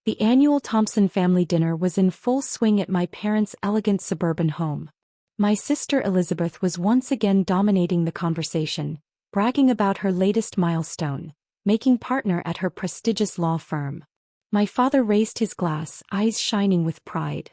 The annual Thompson family dinner was in full swing at my parents' elegant suburban home. My sister Elizabeth was once again dominating the conversation, bragging about her latest milestone, making partner at her prestigious law firm. My father raised his glass, eyes shining with pride.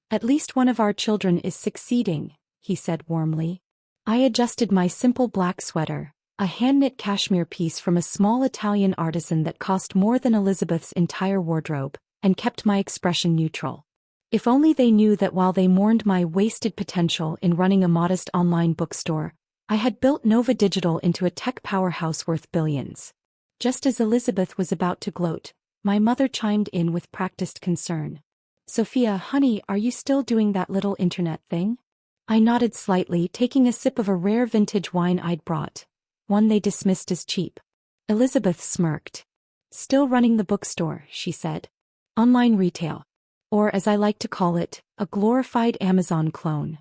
"At least one of our children is succeeding," he said warmly. I adjusted my simple black sweater, a hand-knit cashmere piece from a small Italian artisan that cost more than Elizabeth's entire wardrobe, and kept my expression neutral. If only they knew that while they mourned my wasted potential in running a modest online bookstore, I had built Nova Digital into a tech powerhouse worth billions. Just as Elizabeth was about to gloat, my mother chimed in with practiced concern. "Sophia, honey, are you still doing that little internet thing?" I nodded slightly, taking a sip of a rare vintage wine I'd brought, one they dismissed as cheap. Elizabeth smirked. "Still running the bookstore," she said. "Online retail. Or as I like to call it, a glorified Amazon clone."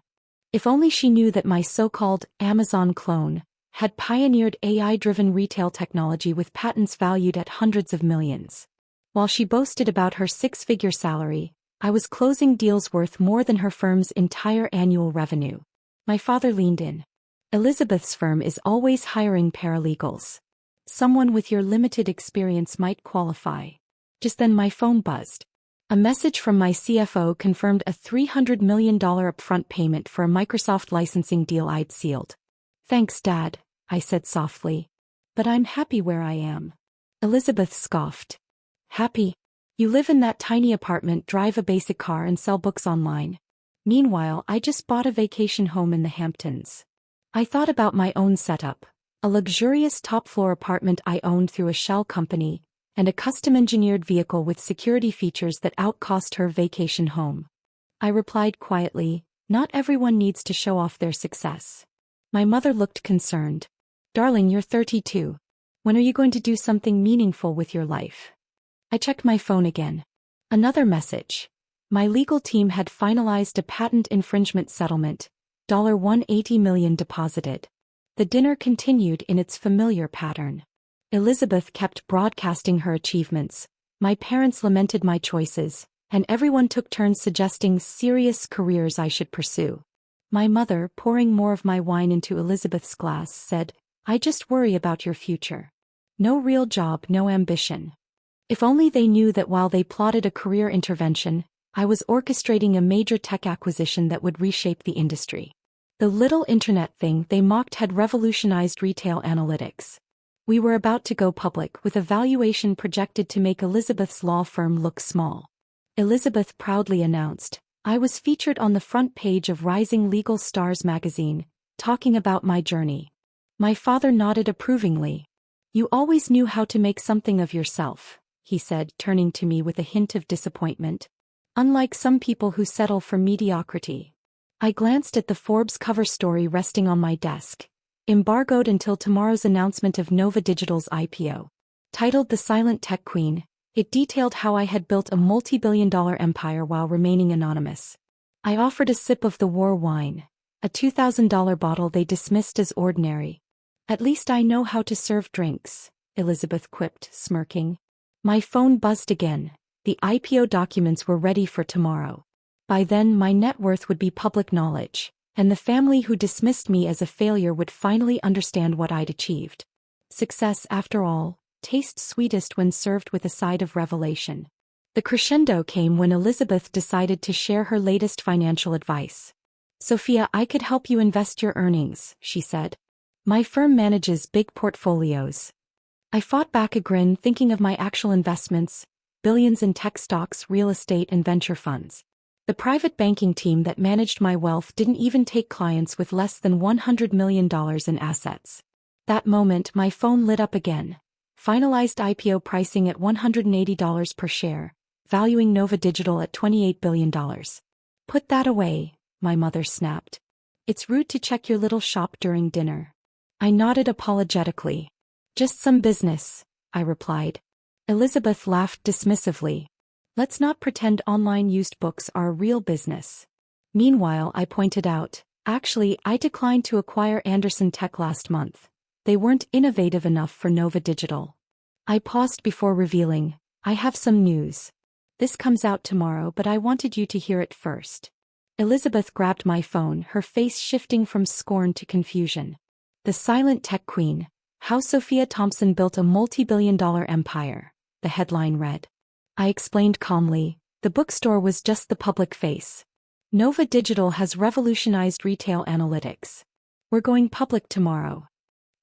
If only she knew that my so-called Amazon clone had pioneered AI-driven retail technology with patents valued at hundreds of millions. While she boasted about her six-figure salary, I was closing deals worth more than her firm's entire annual revenue. My father leaned in. "Elizabeth's firm is always hiring paralegals. Someone with your limited experience might qualify." Just then my phone buzzed. A message from my CFO confirmed a $300 million upfront payment for a Microsoft licensing deal I'd sealed. "Thanks, Dad," I said softly. "But I'm happy where I am." Elizabeth scoffed. "Happy? You live in that tiny apartment, drive a basic car, and sell books online. Meanwhile, I just bought a vacation home in the Hamptons." I thought about my own setup, a luxurious top-floor apartment I owned through a shell company, and a custom-engineered vehicle with security features that outcost her vacation home. I replied quietly, "Not everyone needs to show off their success." My mother looked concerned. "Darling, you're 32. When are you going to do something meaningful with your life?" I checked my phone again. Another message. My legal team had finalized a patent infringement settlement, $180 million deposited. The dinner continued in its familiar pattern. Elizabeth kept broadcasting her achievements, my parents lamented my choices, and everyone took turns suggesting serious careers I should pursue. My mother, pouring more of my wine into Elizabeth's glass, said, "I just worry about your future. No real job, no ambition." If only they knew that while they plotted a career intervention, I was orchestrating a major tech acquisition that would reshape the industry. The little internet thing they mocked had revolutionized retail analytics. We were about to go public with a valuation projected to make Elizabeth's law firm look small. Elizabeth proudly announced, I was featured on the front page of Rising Legal Stars magazine, talking about my journey. My father nodded approvingly. "You always knew how to make something of yourself," he said, turning to me with a hint of disappointment. "Unlike some people who settle for mediocrity." I glanced at the Forbes cover story resting on my desk, embargoed until tomorrow's announcement of Nova Digital's IPO. Titled The Silent Tech Queen, it detailed how I had built a multi-billion-dollar empire while remaining anonymous. I offered a sip of the war wine, a $2,000 bottle they dismissed as ordinary. "At least I know how to serve drinks," Elizabeth quipped, smirking. My phone buzzed again. The IPO documents were ready for tomorrow. By then my net worth would be public knowledge, and the family who dismissed me as a failure would finally understand what I'd achieved. Success, after all, tastes sweetest when served with a side of revelation. The crescendo came when Elizabeth decided to share her latest financial advice. "Sophia, I could help you invest your earnings," she said. "My firm manages big portfolios." I fought back a grin, thinking of my actual investments, billions in tech stocks, real estate, and venture funds. The private banking team that managed my wealth didn't even take clients with less than $100 million in assets. That moment my phone lit up again. Finalized IPO pricing at $180 per share, valuing Nova Digital at $28 billion. "Put that away," my mother snapped. "It's rude to check your little shop during dinner." I nodded apologetically. "Just some business," I replied. Elizabeth laughed dismissively. "Let's not pretend online used books are a real business." Meanwhile, I pointed out, "Actually, I declined to acquire Anderson Tech last month. They weren't innovative enough for Nova Digital." I paused before revealing, "I have some news." This comes out tomorrow, but I wanted you to hear it first. Elizabeth grabbed my phone, her face shifting from scorn to confusion. The silent tech queen, how Sophia Thompson built a multi-billion-dollar empire, the headline read. I explained calmly, the bookstore was just the public face. Nova Digital has revolutionized retail analytics. We're going public tomorrow.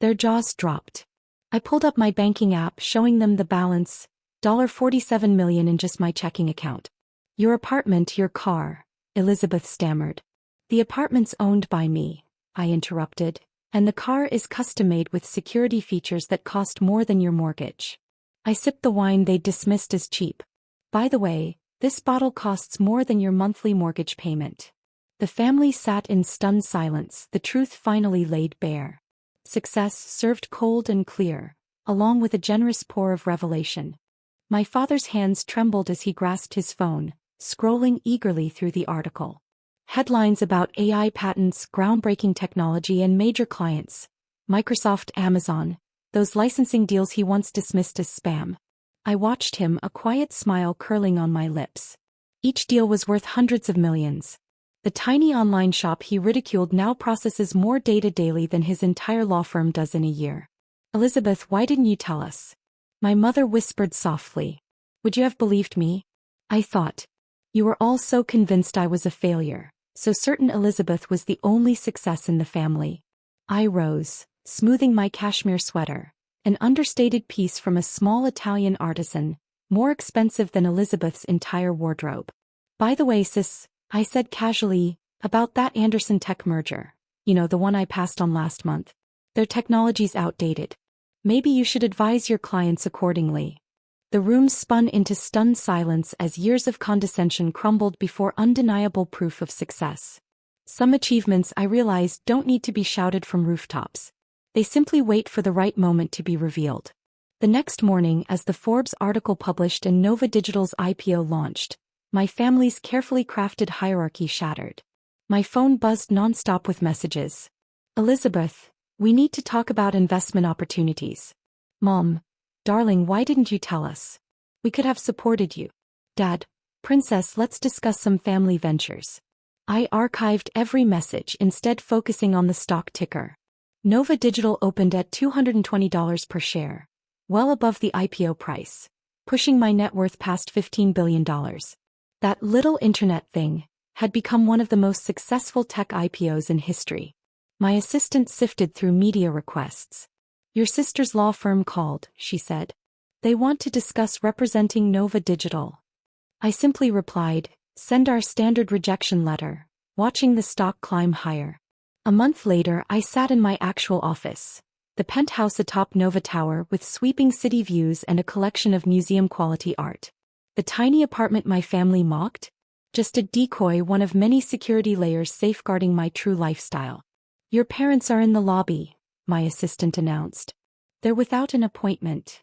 Their jaws dropped. I pulled up my banking app, showing them the balance, $47 million in just my checking account. Your apartment, your car, Elizabeth stammered. The apartment's owned by me, I interrupted, and the car is custom-made with security features that cost more than your mortgage. I sipped the wine they'd dismissed as cheap. By the way, this bottle costs more than your monthly mortgage payment. The family sat in stunned silence, the truth finally laid bare. Success served cold and clear, along with a generous pour of revelation. My father's hands trembled as he grasped his phone, scrolling eagerly through the article. Headlines about AI patents, groundbreaking technology, and major clients. Microsoft, Amazon, those licensing deals he once dismissed as spam. I watched him, a quiet smile curling on my lips. Each deal was worth hundreds of millions. The tiny online shop he ridiculed now processes more data daily than his entire law firm does in a year. Elizabeth, why didn't you tell us? My mother whispered softly. Would you have believed me? I thought. You were all so convinced I was a failure, so certain Elizabeth was the only success in the family. I rose, smoothing my cashmere sweater, an understated piece from a small Italian artisan, more expensive than Elizabeth's entire wardrobe. By the way, sis, I said casually, about that Anderson Tech merger. You know, the one I passed on last month. Their technology's outdated. Maybe you should advise your clients accordingly. The room spun into stunned silence as years of condescension crumbled before undeniable proof of success. Some achievements, I realized, don't need to be shouted from rooftops. They simply wait for the right moment to be revealed. The next morning, as the Forbes article published and Nova Digital's IPO launched, my family's carefully crafted hierarchy shattered. My phone buzzed nonstop with messages. Elizabeth, we need to talk about investment opportunities. Mom, darling, why didn't you tell us? We could have supported you. Dad, princess, let's discuss some family ventures. I archived every message, instead focusing on the stock ticker. Nova Digital opened at $220 per share, well above the IPO price, pushing my net worth past $15 billion. That little internet thing had become one of the most successful tech IPOs in history. My assistant sifted through media requests. Your sister's law firm called, she said. They want to discuss representing Nova Digital. I simply replied, send our standard rejection letter, watching the stock climb higher. A month later, I sat in my actual office, the penthouse atop Nova Tower with sweeping city views and a collection of museum-quality art. The tiny apartment my family mocked? Just a decoy, one of many security layers safeguarding my true lifestyle. Your parents are in the lobby, my assistant announced. They're without an appointment.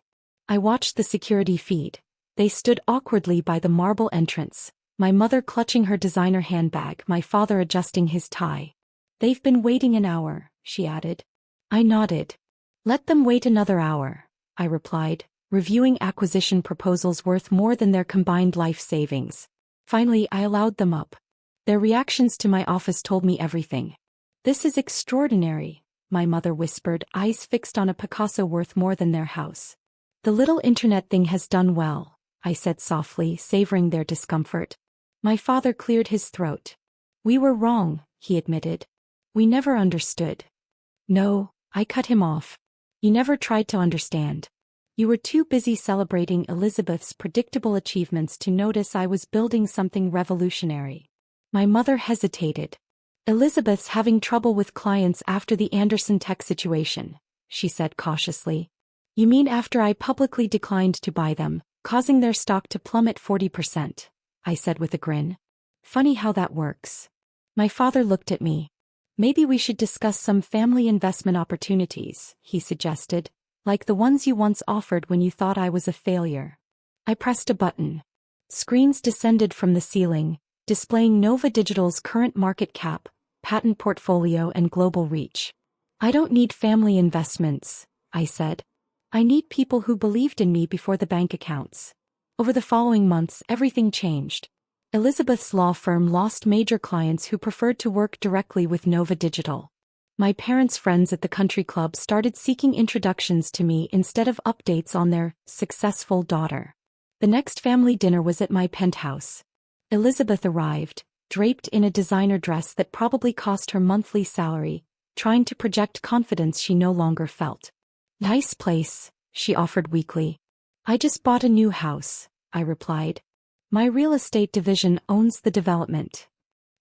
I watched the security feed. They stood awkwardly by the marble entrance, my mother clutching her designer handbag, my father adjusting his tie. They've been waiting an hour, she added. I nodded. Let them wait another hour, I replied, reviewing acquisition proposals worth more than their combined life savings. Finally, I allowed them up. Their reactions to my office told me everything. This is extraordinary, my mother whispered, eyes fixed on a Picasso worth more than their house. The little internet thing has done well, I said softly, savoring their discomfort. My father cleared his throat. We were wrong, he admitted. We never understood. No, I cut him off. You never tried to understand. You were too busy celebrating Elizabeth's predictable achievements to notice I was building something revolutionary. My mother hesitated. Elizabeth's having trouble with clients after the Anderson Tech situation, she said cautiously. You mean after I publicly declined to buy them, causing their stock to plummet 40%, I said with a grin. Funny how that works. My father looked at me. Maybe we should discuss some family investment opportunities, he suggested. Like the ones you once offered when you thought I was a failure. I pressed a button. Screens descended from the ceiling, displaying Nova Digital's current market cap, patent portfolio, and global reach. I don't need family investments, I said. I need people who believed in me before the bank accounts. Over the following months, everything changed. Elizabeth's law firm lost major clients who preferred to work directly with Nova Digital. My parents' friends at the country club started seeking introductions to me instead of updates on their successful daughter. The next family dinner was at my penthouse. Elizabeth arrived, draped in a designer dress that probably cost her monthly salary, trying to project confidence she no longer felt. "Nice place," she offered weakly. "I just bought a new house," I replied. "My real estate division owns the development."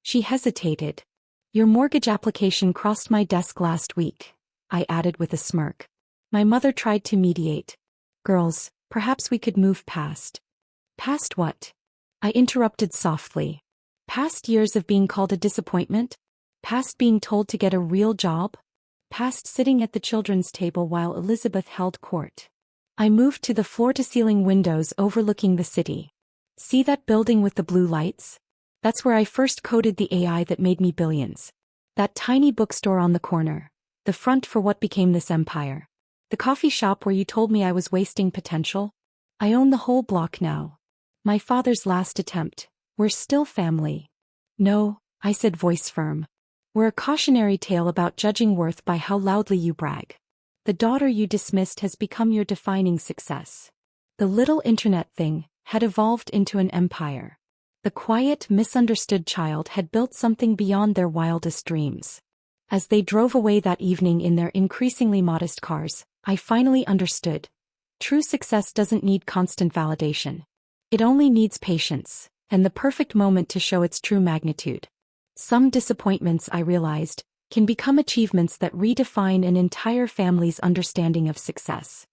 She hesitated. "Your mortgage application crossed my desk last week," I added with a smirk. My mother tried to mediate. "Girls, perhaps we could move past." "Past what?" I interrupted softly. "Past years of being called a disappointment? Past being told to get a real job? Past sitting at the children's table while Elizabeth held court?" I moved to the floor-to-ceiling windows overlooking the city. "See that building with the blue lights? That's where I first coded the AI that made me billions. That tiny bookstore on the corner, the front for what became this empire. The coffee shop where you told me I was wasting potential? I own the whole block now. My father's last attempt. We're still family." "No," I said, voice firm. "We're a cautionary tale about judging worth by how loudly you brag. The daughter you dismissed has become your defining success." The little internet thing had evolved into an empire. The quiet, misunderstood child had built something beyond their wildest dreams. As they drove away that evening in their increasingly modest cars, I finally understood. True success doesn't need constant validation. It only needs patience, and the perfect moment to show its true magnitude. Some disappointments, I realized, can become achievements that redefine an entire family's understanding of success.